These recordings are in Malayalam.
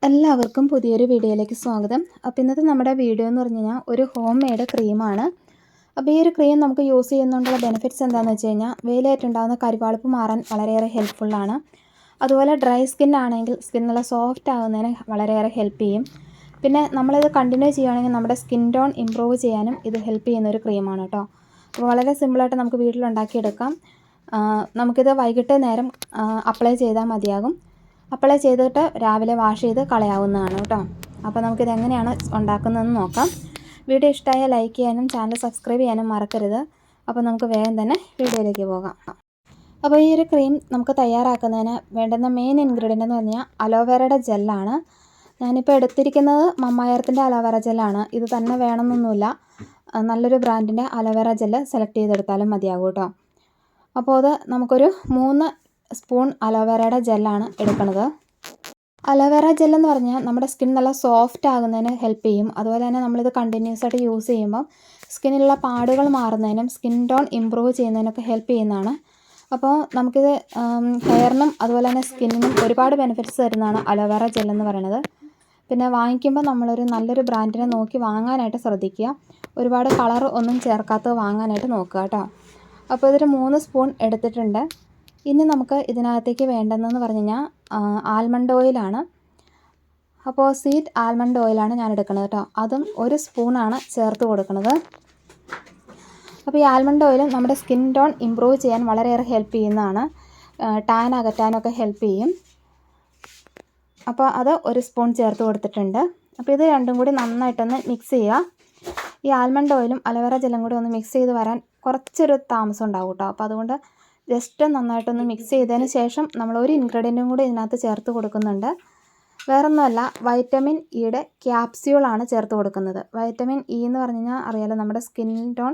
എല്ലാവർക്കും പുതിയൊരു വീഡിയോയിലേക്ക് സ്വാഗതം. അപ്പോൾ ഇന്നത്തെ നമ്മുടെ വീഡിയോ എന്ന് പറഞ്ഞു കഴിഞ്ഞാൽ ഒരു ഹോം മെയ്ഡ് ക്രീമാണ്. അപ്പോൾ ഈ ഒരു ക്രീം നമുക്ക് യൂസ് ചെയ്യുന്നതുകൊണ്ടുള്ള ബെനിഫിറ്റ്സ് എന്താണെന്ന് വെച്ച് കഴിഞ്ഞാൽ വെയിലേറ്റുണ്ടാകുന്ന കരിവാളിപ്പ് മാറാൻ വളരെയേറെ ഹെൽപ്ഫുള്ളാണ്. അതുപോലെ ഡ്രൈ സ്കിൻ ആണെങ്കിൽ സ്കിൻ നല്ല സോഫ്റ്റ് ആകുന്നതിന് വളരെയേറെ ഹെൽപ്പ് ചെയ്യും. പിന്നെ നമ്മളിത് കണ്ടിന്യൂ ചെയ്യുകയാണെങ്കിൽ നമ്മുടെ സ്കിൻ ടോൺ ഇമ്പ്രൂവ് ചെയ്യാനും ഇത് ഹെൽപ്പ് ചെയ്യുന്ന ഒരു ക്രീമാണ് കേട്ടോ. അപ്പോൾ വളരെ സിമ്പിളായിട്ട് നമുക്ക് വീട്ടിലുണ്ടാക്കിയെടുക്കാം. നമുക്കിത് വൈകിട്ട് നേരം അപ്ലൈ ചെയ്താൽ മതിയാകും. അപ്ലൈ ചെയ്തിട്ട് രാവിലെ വാഷ് ചെയ്ത് കളയാവുന്നതാണ് കേട്ടോ. അപ്പോൾ നമുക്കിത് എങ്ങനെയാണ് ഉണ്ടാക്കുന്നതെന്ന് നോക്കാം. വീഡിയോ ഇഷ്ടമായ ലൈക്ക് ചെയ്യാനും ചാനൽ സബ്സ്ക്രൈബ് ചെയ്യാനും മറക്കരുത്. അപ്പോൾ നമുക്ക് വേഗം തന്നെ വീഡിയോയിലേക്ക് പോകാം. അപ്പോൾ ഈ ഒരു ക്രീം നമുക്ക് തയ്യാറാക്കുന്നതിന് വേണ്ടുന്ന മെയിൻ ഇൻഗ്രീഡിയൻ്റ് എന്ന് പറഞ്ഞാൽ അലോവേറയുടെ ജെല്ലാണ്. ഞാനിപ്പോൾ എടുത്തിരിക്കുന്നത് മമ്മായർത്തിൻ്റെ അലോവേറ ജെല്ലാണ്. ഇത് തന്നെ വേണമെന്നൊന്നുമില്ല, നല്ലൊരു ബ്രാൻഡിൻ്റെ അലോവേറ ജെല്ല് സെലക്ട് ചെയ്തെടുത്താലും മതിയാകും കേട്ടോ. അപ്പോൾ അത് നമുക്കൊരു 3 സ്പൂൺ അലോവേറയുടെ ജെല്ലാണ് എടുക്കുന്നത്. അലോവേറ ജെല്ലെന്ന് പറഞ്ഞാൽ നമ്മുടെ സ്കിൻ നല്ല സോഫ്റ്റ് ആകുന്നതിന് ഹെൽപ്പ് ചെയ്യും. അതുപോലെ തന്നെ നമ്മളിത് കണ്ടിന്യൂസ് ആയിട്ട് യൂസ് ചെയ്യുമ്പോൾ സ്കിന്നിലുള്ള പാടുകൾ മാറുന്നതിനും സ്കിൻ ടോൺ ഇമ്പ്രൂവ് ചെയ്യുന്നതിനൊക്കെ ഹെൽപ്പ് ചെയ്യുന്നതാണ്. അപ്പോൾ നമുക്കിത് ഹെയറിനും അതുപോലെ തന്നെ സ്കിന്നിനും ഒരുപാട് ബെനിഫിറ്റ്സ് തരുന്നതാണ് അലോവേറ ജെല്ലെന്ന് പറയുന്നത്. പിന്നെ വാങ്ങിക്കുമ്പോൾ നമ്മളൊരു നല്ലൊരു ബ്രാൻഡിനെ നോക്കി വാങ്ങാനായിട്ട് ശ്രദ്ധിക്കുക. ഒരുപാട് കളർ ഒന്നും ചേർക്കാത്തത് വാങ്ങാനായിട്ട് നോക്കുക കേട്ടോ. അപ്പോൾ ഇതൊരു 3 സ്പൂൺ എടുത്തിട്ടുണ്ട്. ഇനി നമുക്ക് ഇതിനകത്തേക്ക് വേണ്ടതെന്ന് പറഞ്ഞു കഴിഞ്ഞാൽ ആൽമണ്ട് ഓയിലാണ്. അപ്പോൾ സ്വീറ്റ് ആൽമണ്ട് ഓയിലാണ് ഞാൻ എടുക്കുന്നത് കേട്ടോ. അതും 1 സ്പൂണാണ് ചേർത്ത് കൊടുക്കുന്നത്. അപ്പോൾ ഈ ആൽമണ്ട് ഓയിൽ നമ്മുടെ സ്കിൻ ടോൺ ഇമ്പ്രൂവ് ചെയ്യാൻ വളരെയേറെ ഹെൽപ്പ് ചെയ്യുന്നതാണ്. ടാൻ അകറ്റാനൊക്കെ ഹെൽപ്പ് ചെയ്യും. അപ്പോൾ അത് 1 സ്പൂൺ ചേർത്ത് കൊടുത്തിട്ടുണ്ട്. അപ്പോൾ ഇത് രണ്ടും കൂടി നന്നായിട്ടൊന്ന് മിക്സ് ചെയ്യുക. ഈ ആൽമണ്ട് ഓയിലും അലോവേറ ജെല്ലും കൂടി ഒന്ന് മിക്സ് ചെയ്ത് വരാൻ കുറച്ചൊരു താമസം ഉണ്ടാവും കേട്ടോ. അപ്പോൾ അതുകൊണ്ട് ജസ്റ്റ് നന്നായിട്ടൊന്ന് മിക്സ് ചെയ്തതിന് ശേഷം നമ്മൾ ഒരു ഇൻഗ്രീഡിയൻറ്റും കൂടി ഇതിനകത്ത് ചേർത്ത് കൊടുക്കുന്നുണ്ട്. വേറൊന്നുമല്ല, വൈറ്റമിൻ ഇയുടെ ക്യാപ്സ്യൂളാണ് ചേർത്ത് കൊടുക്കുന്നത്. വൈറ്റമിൻ ഇ എന്ന് പറഞ്ഞു കഴിഞ്ഞാൽ അറിയാലോ, നമ്മുടെ സ്കിൻ ടോൺ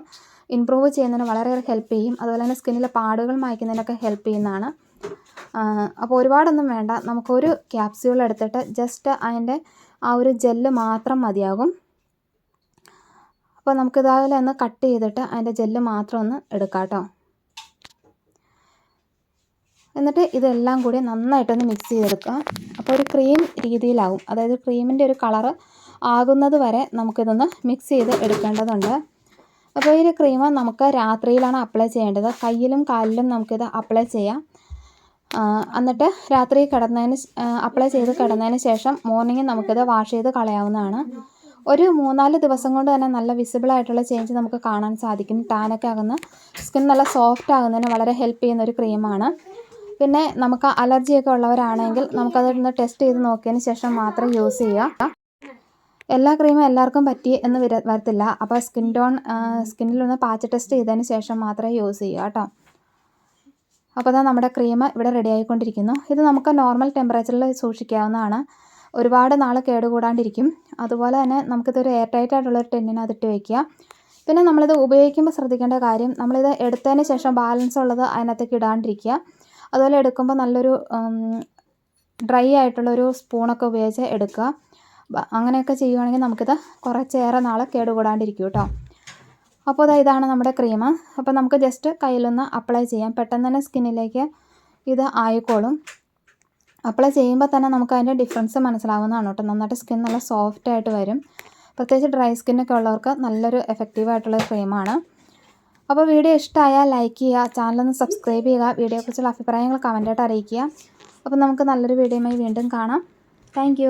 ഇമ്പ്രൂവ് ചെയ്യുന്നതിന് വളരെയേറെ ഹെൽപ്പ് ചെയ്യും. അതുപോലെ തന്നെ സ്കിന്നിലെ പാടുകൾ മായ്ക്കുന്നതിനൊക്കെ ഹെൽപ്പ് ചെയ്യുന്നതാണ്. അപ്പോൾ ഒരുപാടൊന്നും വേണ്ട, നമുക്കൊരു ക്യാപ്സ്യൂൾ എടുത്തിട്ട് ജസ്റ്റ് അതിൻ്റെ ആ ഒരു ജെല്ല് മാത്രം മതിയാകും. അപ്പോൾ നമുക്കിതായാലും ഒന്ന് കട്ട് ചെയ്തിട്ട് അതിൻ്റെ ജെല്ല് മാത്രം ഒന്ന് എടുക്കാം കേട്ടോ. എന്നിട്ട് ഇതെല്ലാം കൂടി നന്നായിട്ടൊന്ന് മിക്സ് ചെയ്തെടുക്കുക. അപ്പോൾ ഒരു ക്രീം രീതിയിലാവും, അതായത് ക്രീമിൻ്റെ ഒരു കളറ് ആകുന്നത് വരെ നമുക്കിതൊന്ന് മിക്സ് ചെയ്ത് എടുക്കേണ്ടതുണ്ട്. അപ്പോൾ ഈ ഒരു ക്രീം നമുക്ക് രാത്രിയിലാണ് അപ്ലൈ ചെയ്യേണ്ടത്. കയ്യിലും കാലിലും നമുക്കിത് അപ്ലൈ ചെയ്യാം. എന്നിട്ട് രാത്രി അപ്ലൈ ചെയ്ത് കിടന്നതിന് ശേഷം മോർണിംഗ് നമുക്കിത് വാഷ് ചെയ്ത് കളയാവുന്നതാണ്. ഒരു 3-4 ദിവസം കൊണ്ട് തന്നെ നല്ല വിസിബിളായിട്ടുള്ള ചേഞ്ച് നമുക്ക് കാണാൻ സാധിക്കും. ടാനൊക്കെ ആകുന്ന സ്കിൻ നല്ല സോഫ്റ്റ് ആകുന്നതിന് വളരെ ഹെൽപ്പ് ചെയ്യുന്ന ഒരു ക്രീമാണ്. പിന്നെ നമുക്ക് അലർജിയൊക്കെ ഉള്ളവരാണെങ്കിൽ നമുക്കതൊന്ന് ടെസ്റ്റ് ചെയ്ത് നോക്കിയതിന് ശേഷം മാത്രം യൂസ് ചെയ്യുക. എല്ലാ ക്രീമും എല്ലാവർക്കും പറ്റി എന്ന് വരത്തില്ല. അപ്പോൾ സ്കിന്നിലൊന്ന് പാച്ച് ടെസ്റ്റ് ചെയ്തതിന് ശേഷം മാത്രമേ യൂസ് ചെയ്യുക കേട്ടോ. അപ്പോൾ അതാ നമ്മുടെ ക്രീം ഇവിടെ റെഡി ആയിക്കൊണ്ടിരിക്കുന്നു. ഇത് നമുക്ക് നോർമൽ ടെമ്പറേച്ചറിൽ സൂക്ഷിക്കാവുന്നതാണ്. ഒരുപാട് നാൾ കേടുകൂടാണ്ടിരിക്കും. അതുപോലെ തന്നെ നമുക്കിതൊരു എയർ ടൈറ്റ് ആയിട്ടുള്ളൊരു ടിന്നിനകത്തിട്ട് വയ്ക്കുക. പിന്നെ നമ്മളിത് ഉപയോഗിക്കുമ്പോൾ ശ്രദ്ധിക്കേണ്ട കാര്യം, നമ്മളിത് എടുത്തതിന് ശേഷം ബാലൻസ് ഉള്ളത് അതിനകത്തേക്ക് ഇടാണ്ടിരിക്കുക. അതുപോലെ എടുക്കുമ്പോൾ നല്ലൊരു ഡ്രൈ ആയിട്ടുള്ളൊരു സ്പൂണൊക്കെ ഉപയോഗിച്ച് എടുക്കുക. അങ്ങനെയൊക്കെ ചെയ്യുകയാണെങ്കിൽ നമുക്കിത് കുറച്ചേറെ നാൾ കേടുകൂടാണ്ടിരിക്കും കേട്ടോ. അപ്പോൾ ഇതാണ് നമ്മുടെ ക്രീം. അപ്പോൾ നമുക്ക് ജസ്റ്റ് കയ്യിലൊന്ന് അപ്ലൈ ചെയ്യാം. പെട്ടെന്ന് തന്നെ സ്കിന്നിലേക്ക് ഇത് ആയിക്കോളും. അപ്ലൈ ചെയ്യുമ്പോൾ തന്നെ നമുക്ക് അതിൻ്റെ ഡിഫറൻസ് മനസ്സിലാവുന്നതാണ് കേട്ടോ. നന്നായിട്ട് സ്കിൻ നല്ല സോഫ്റ്റ് ആയിട്ട് വരും. പ്രത്യേകിച്ച് ഡ്രൈ സ്കിന്നൊക്കെ ഉള്ളവർക്ക് നല്ലൊരു എഫക്റ്റീവായിട്ടുള്ള ക്രീമാണ്. അപ്പോൾ വീഡിയോ ഇഷ്ടമായാൽ ലൈക്ക് ചെയ്യുക, ചാനലൊന്ന് സബ്സ്ക്രൈബ് ചെയ്യുക, വീഡിയോയെക്കുറിച്ചുള്ള അഭിപ്രായങ്ങൾ കമൻറ്റായിട്ട് അറിയിക്കുക. അപ്പോൾ നമുക്ക് നല്ലൊരു വീഡിയോയുമായി വീണ്ടും കാണാം. താങ്ക്